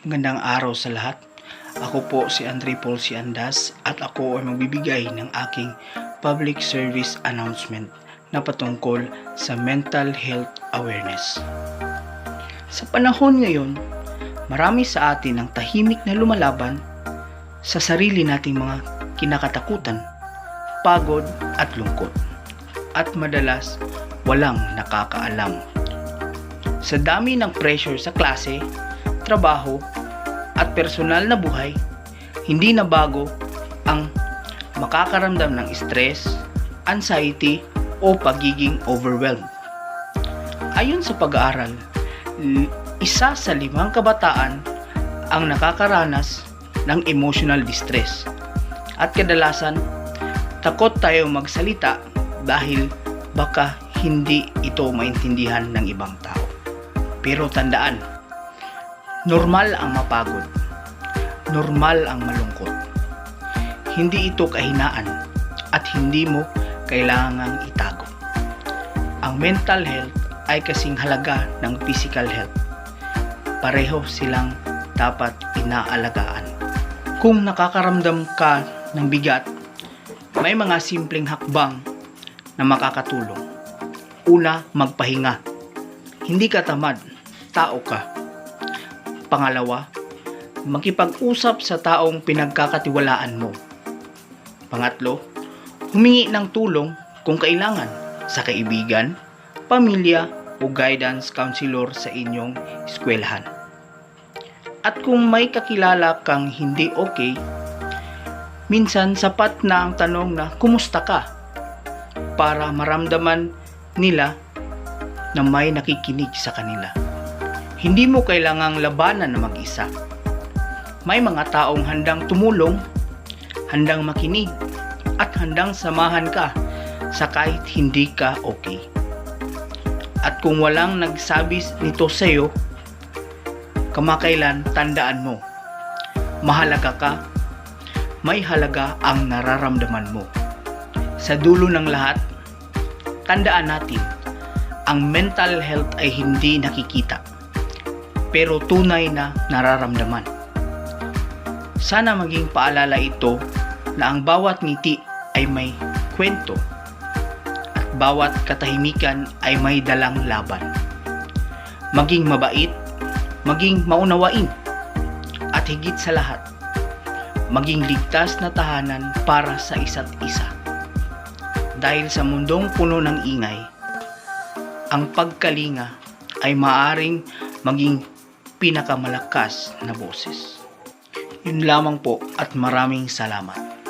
Magandang araw sa lahat. Ako po si Andre Paul Siandas at ako ay magbibigay ng aking public service announcement na patungkol sa mental health awareness. Sa panahon ngayon, marami sa atin ang tahimik na lumalaban sa sarili nating mga kinakatakutan, pagod at lungkot. At madalas, walang nakakaalam. Sa dami ng pressure sa klase, trabaho, at personal na buhay, hindi na bago ang makakaramdam ng stress, anxiety, o pagiging overwhelmed. Ayon sa pag-aaral, 1 sa 5 kabataan ang nakakaranas ng emotional distress. At kadalasan, takot tayo magsalita dahil baka hindi ito maintindihan ng ibang tao. Pero tandaan, normal ang mapagod. Normal ang malungkot. Hindi ito kahinaan at hindi mo kailangang itago. Ang mental health ay kasing halaga ng physical health. Pareho silang dapat inaalagaan. Kung nakakaramdam ka ng bigat, may mga simpleng hakbang na makakatulong. Una, magpahinga. Hindi ka tamad, tao ka. Pangalawa, makipag-usap sa taong pinagkakatiwalaan mo. Pangatlo, humingi ng tulong kung kailangan sa kaibigan, pamilya o guidance counselor sa inyong eskwelahan. At kung may kakilala kang hindi okay, minsan sapat na ang tanong na kumusta ka para maramdaman nila na may nakikinig sa kanila. Hindi mo kailangang labanan na mag-isa. May mga taong handang tumulong, handang makinig, at handang samahan ka sa kahit hindi ka okay. At kung walang nagsabi nito sa iyo, kamakailan tandaan mo, mahalaga ka, may halaga ang nararamdaman mo. Sa dulo ng lahat, tandaan natin, ang mental health ay hindi nakikita, pero tunay na nararamdaman. Sana maging paalala ito na ang bawat ngiti ay may kwento at bawat katahimikan ay may dalang laban. Maging mabait, maging maunawain, at higit sa lahat, maging ligtas na tahanan para sa isa't isa. Dahil sa mundong puno ng ingay, ang pagkalinga ay maaring maging pinakamalakas na boses. Yun lamang po at maraming salamat.